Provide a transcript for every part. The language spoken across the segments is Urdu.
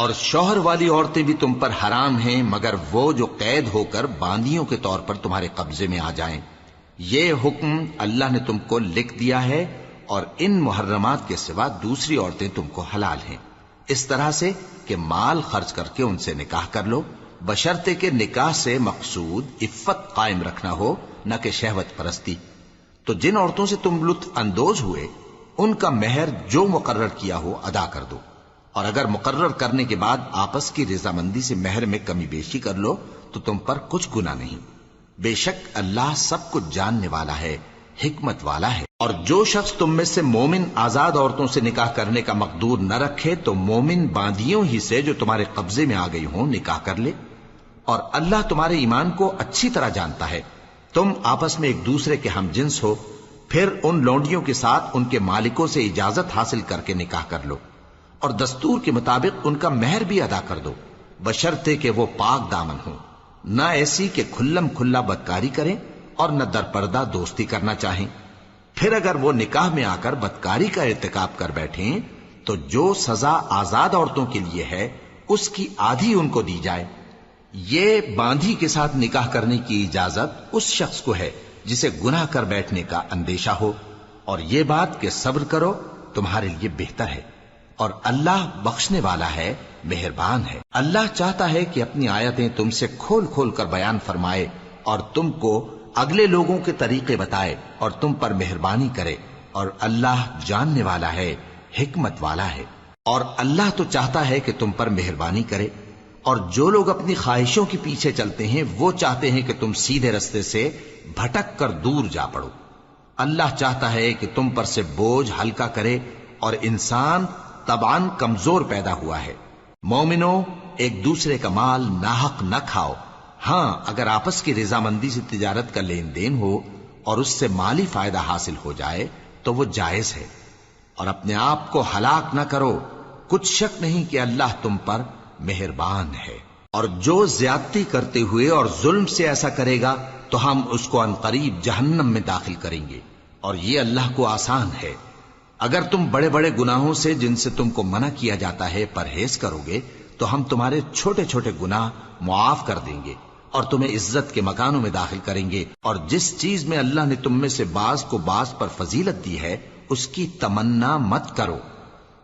اور شوہر والی عورتیں بھی تم پر حرام ہیں مگر وہ جو قید ہو کر باندیوں کے طور پر تمہارے قبضے میں آ جائیں۔ یہ حکم اللہ نے تم کو لکھ دیا ہے، اور ان محرمات کے سوا دوسری عورتیں تم کو حلال ہیں، اس طرح سے کہ مال خرچ کر کے ان سے نکاح کر لو، بشرطے کہ نکاح سے مقصود عفت قائم رکھنا ہو، نہ کہ شہوت پرستی۔ تو جن عورتوں سے تم لطف اندوز ہوئے ان کا مہر جو مقرر کیا ہو ادا کر دو، اور اگر مقرر کرنے کے بعد آپس کی رضامندی سے مہر میں کمی بیشی کر لو تو تم پر کچھ گناہ نہیں۔ بے شک اللہ سب کچھ جاننے والا ہے، حکمت والا ہے۔ اور جو شخص تم میں سے مومن آزاد عورتوں سے نکاح کرنے کا مقدور نہ رکھے تو مومن باندیوں ہی سے جو تمہارے قبضے میں آ گئی ہوں نکاح کر لے، اور اللہ تمہارے ایمان کو اچھی طرح جانتا ہے۔ تم آپس میں ایک دوسرے کے ہم جنس ہو، پھر ان لونڈیوں کے ساتھ ان کے مالکوں سے اجازت حاصل کر کے نکاح کر لو، اور دستور کے مطابق ان کا مہر بھی ادا کر دو، بشرطے کہ وہ پاک دامن ہوں، نہ ایسی کہ کھلم کھلا بدکاری کریں اور نہ درپردہ دوستی کرنا چاہیں۔ پھر اگر وہ نکاح میں آ کر بدکاری کا ارتکاب کر بیٹھیں تو جو سزا آزاد عورتوں کے لیے ہے اس کی آدھی ان کو دی جائے۔ یہ باندھی کے ساتھ نکاح کرنے کی اجازت اس شخص کو ہے جسے گناہ کر بیٹھنے کا اندیشہ ہو، اور یہ بات کہ صبر کرو تمہارے لیے بہتر ہے، اور اللہ بخشنے والا ہے، مہربان ہے۔ اللہ چاہتا ہے کہ اپنی آیتیں تم سے کھول کھول کر بیان فرمائے اور تم کو اگلے لوگوں کے طریقے بتائے اور تم پر مہربانی کرے، اور اللہ جاننے والا ہے، حکمت والا ہے۔ اور اللہ تو چاہتا ہے کہ تم پر مہربانی کرے، اور جو لوگ اپنی خواہشوں کے پیچھے چلتے ہیں وہ چاہتے ہیں کہ تم سیدھے رستے سے بھٹک کر دور جا پڑو۔ اللہ چاہتا ہے کہ تم پر سے بوجھ ہلکا کرے، اور انسان طبعاً کمزور پیدا ہوا ہے۔ مومنوں، ایک دوسرے کا مال ناحق نہ کھاؤ، ہاں اگر آپس کی رضامندی سے تجارت کا لین دین ہو اور اس سے مالی فائدہ حاصل ہو جائے تو وہ جائز ہے، اور اپنے آپ کو ہلاک نہ کرو، کچھ شک نہیں کہ اللہ تم پر مہربان ہے۔ اور جو زیادتی کرتے ہوئے اور ظلم سے ایسا کرے گا تو ہم اس کو عنقریب جہنم میں داخل کریں گے، اور یہ اللہ کو آسان ہے۔ اگر تم بڑے بڑے گناہوں سے جن سے تم کو منع کیا جاتا ہے پرہیز کرو گے تو ہم تمہارے چھوٹے چھوٹے گناہ معاف کر دیں گے اور تمہیں عزت کے مکانوں میں داخل کریں گے۔ اور جس چیز میں اللہ نے تم میں سے بعض کو بعض پر فضیلت دی ہے اس کی تمنا مت کرو۔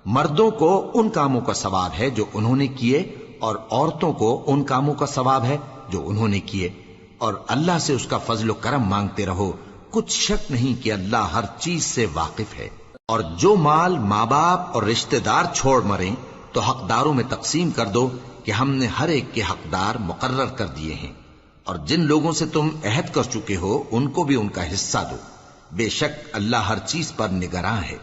مردوں کو ان کاموں کا ثواب ہے جو انہوں نے کیے، اور عورتوں کو ان کاموں کا ثواب ہے جو انہوں نے کیے، اور اللہ سے اس کا فضل و کرم مانگتے رہو، کچھ شک نہیں کہ اللہ ہر چیز سے واقف ہے۔ اور جو مال ماں باپ اور رشتہ دار چھوڑ مریں تو حقداروں میں تقسیم کر دو کہ ہم نے ہر ایک کے حقدار مقرر کر دیے ہیں، اور جن لوگوں سے تم عہد کر چکے ہو ان کو بھی ان کا حصہ دو، بے شک اللہ ہر چیز پر نگراں ہے۔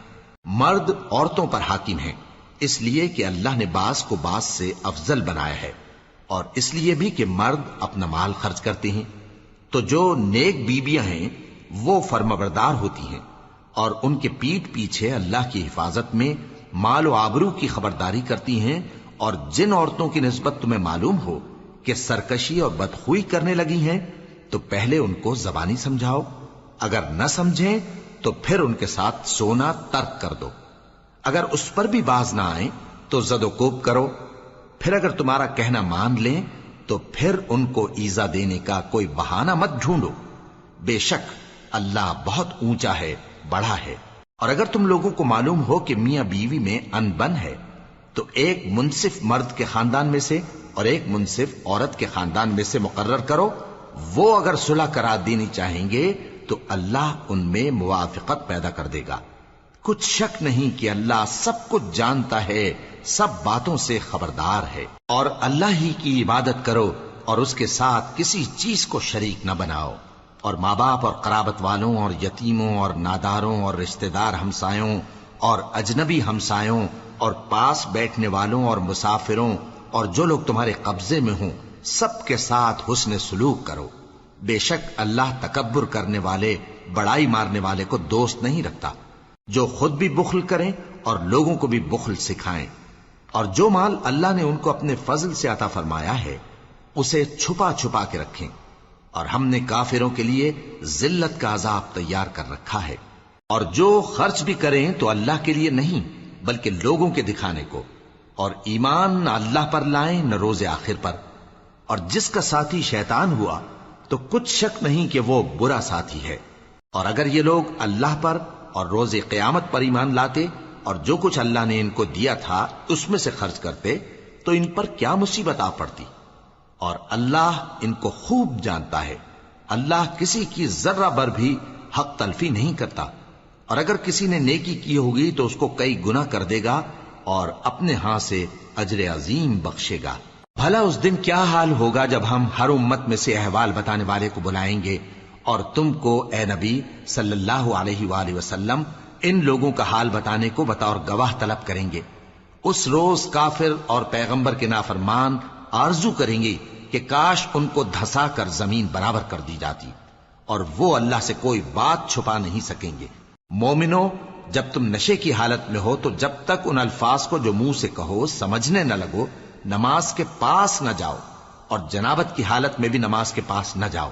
مرد عورتوں پر حاکم ہیں، اس لیے کہ اللہ نے بعض کو بعض سے افضل بنایا ہے، اور اس لیے بھی کہ مرد اپنا مال خرچ کرتے ہیں، تو جو نیک بیویاں ہیں وہ فرمانبردار ہوتی ہیں، اور ان کے پیٹھ پیچھے اللہ کی حفاظت میں مال و آبرو کی خبرداری کرتی ہیں۔ اور جن عورتوں کی نسبت تمہیں معلوم ہو کہ سرکشی اور بدخوئی کرنے لگی ہیں تو پہلے ان کو زبانی سمجھاؤ، اگر نہ سمجھیں تو پھر ان کے ساتھ سونا ترک کر دو، اگر اس پر بھی باز نہ آئیں تو زد و کوب کرو، پھر اگر تمہارا کہنا مان لیں تو پھر ان کو ایذا دینے کا کوئی بہانہ مت ڈھونڈو، بے شک اللہ بہت اونچا ہے، بڑا ہے۔ اور اگر تم لوگوں کو معلوم ہو کہ میاں بیوی میں ان بن ہے تو ایک منصف مرد کے خاندان میں سے اور ایک منصف عورت کے خاندان میں سے مقرر کرو، وہ اگر صلح کرا دینی چاہیں گے تو اللہ ان میں موافقت پیدا کر دے گا۔ کچھ شک نہیں کہ اللہ سب کچھ جانتا ہے، سب باتوں سے خبردار ہے۔ اور اللہ ہی کی عبادت کرو اور اس کے ساتھ کسی چیز کو شریک نہ بناؤ، اور ماں باپ اور قرابت والوں اور یتیموں اور ناداروں اور رشتہ دار ہمسایوں اور اجنبی ہمسایوں اور پاس بیٹھنے والوں اور مسافروں اور جو لوگ تمہارے قبضے میں ہوں سب کے ساتھ حسن سلوک کرو، بے شک اللہ تکبر کرنے والے، بڑائی مارنے والے کو دوست نہیں رکھتا۔ جو خود بھی بخل کریں اور لوگوں کو بھی بخل سکھائیں، اور جو مال اللہ نے ان کو اپنے فضل سے عطا فرمایا ہے اسے چھپا چھپا کے رکھیں، اور ہم نے کافروں کے لیے ذلت کا عذاب تیار کر رکھا ہے۔ اور جو خرچ بھی کریں تو اللہ کے لیے نہیں بلکہ لوگوں کے دکھانے کو، اور ایمان نہ اللہ پر لائیں نہ روز آخر پر، اور جس کا ساتھی شیطان ہوا تو کچھ شک نہیں کہ وہ برا ساتھی ہے۔ اور اگر یہ لوگ اللہ پر اور روز قیامت پر ایمان لاتے اور جو کچھ اللہ نے ان کو دیا تھا اس میں سے خرچ کرتے تو ان پر کیا مصیبت آ پڑتی، اور اللہ ان کو خوب جانتا ہے۔ اللہ کسی کی ذرہ بر بھی حق تلفی نہیں کرتا، اور اگر کسی نے نیکی کی ہوگی تو اس کو کئی گنا کر دے گا اور اپنے ہاں سے اجر عظیم بخشے گا۔ بھلا اس دن کیا حال ہوگا جب ہم ہر امت میں سے احوال بتانے والے کو بلائیں گے اور تم کو اے نبی صلی اللہ علیہ وآلہ وسلم ان لوگوں کا حال بتانے کو بطور گواہ طلب کریں گے۔ اس روز کافر اور پیغمبر کے نافرمان آرزو کریں گے کہ کاش ان کو دھسا کر زمین برابر کر دی جاتی، اور وہ اللہ سے کوئی بات چھپا نہیں سکیں گے۔ مومنو، جب تم نشے کی حالت میں ہو تو جب تک ان الفاظ کو جو منہ سے کہو سمجھنے نہ لگو نماز کے پاس نہ جاؤ، اور جنابت کی حالت میں بھی نماز کے پاس نہ جاؤ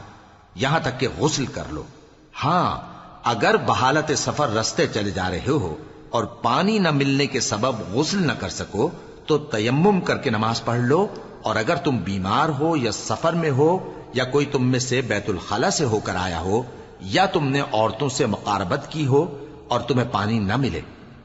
یہاں تک کہ غسل کر لو۔ ہاں، اگر بحالت سفر رستے چلے جا رہے ہو اور پانی نہ ملنے کے سبب غسل نہ کر سکو تو تیمم کر کے نماز پڑھ لو، اور اگر تم بیمار ہو یا سفر میں ہو یا کوئی تم میں سے بیت الخلا سے ہو کر آیا ہو یا تم نے عورتوں سے مقاربت کی ہو اور تمہیں پانی نہ ملے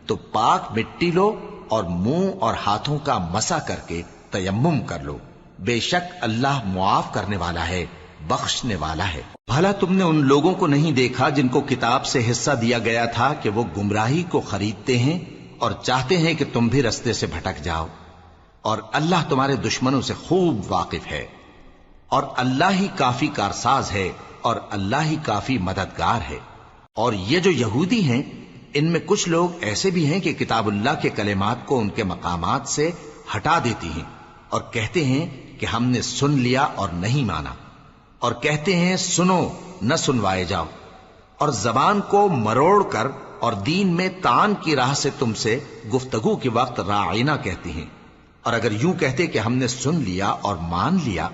تو پاک مٹی لو اور منہ اور ہاتھوں کا مسح کر کے تیمم کر لو، بے شک اللہ معاف کرنے والا ہے، بخشنے والا ہے۔ بھلا تم نے ان لوگوں کو نہیں دیکھا جن کو کتاب سے حصہ دیا گیا تھا کہ وہ گمراہی کو خریدتے ہیں اور چاہتے ہیں کہ تم بھی رستے سے بھٹک جاؤ، اور اللہ تمہارے دشمنوں سے خوب واقف ہے، اور اللہ ہی کافی کارساز ہے اور اللہ ہی کافی مددگار ہے۔ اور یہ جو یہودی ہیں ان میں کچھ لوگ ایسے بھی ہیں کہ کتاب اللہ کے کلمات کو ان کے مقامات سے ہٹا دیتی ہیں اور کہتے ہیں کہ ہم نے سن لیا اور نہیں مانا، اور کہتے ہیں سنو نہ سنوائے جاؤ، اور زبان کو مروڑ کر اور دین میں طعن کی راہ سے تم سے گفتگو کے وقت راعینا کہتی ہیں، اور اگر یوں کہتے کہ ہم نے سن لیا اور مان لیا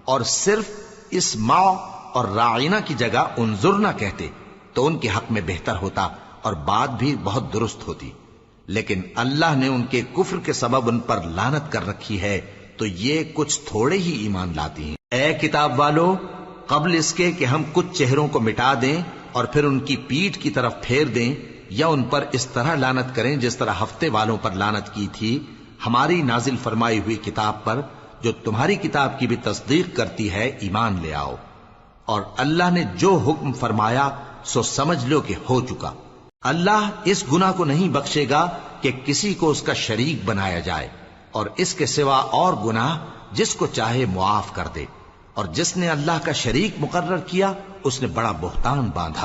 اور صرف اسمع اور راعینا کی جگہ انظر نہ کہتے تو ان کے حق میں بہتر ہوتا اور بات بھی بہت درست ہوتی، لیکن اللہ نے ان کے کفر کے سبب ان پر لعنت کر رکھی ہے تو یہ کچھ تھوڑے ہی ایمان لاتی ہیں۔ اے کتاب والو، قبل اس کے کہ ہم کچھ چہروں کو مٹا دیں اور پھر ان کی پیٹھ کی طرف پھیر دیں یا ان پر اس طرح لعنت کریں جس طرح ہفتے والوں پر لعنت کی تھی، ہماری نازل فرمائی ہوئی کتاب پر جو تمہاری کتاب کی بھی تصدیق کرتی ہے ایمان لے آؤ، اور اللہ نے جو حکم فرمایا سو سمجھ لو کہ ہو چکا۔ اللہ اس گناہ کو نہیں بخشے گا کہ کسی کو اس کا شریک بنایا جائے، اور اس کے سوا اور گناہ جس کو چاہے معاف کر دے، اور جس نے اللہ کا شریک مقرر کیا اس نے بڑا بہتان باندھا۔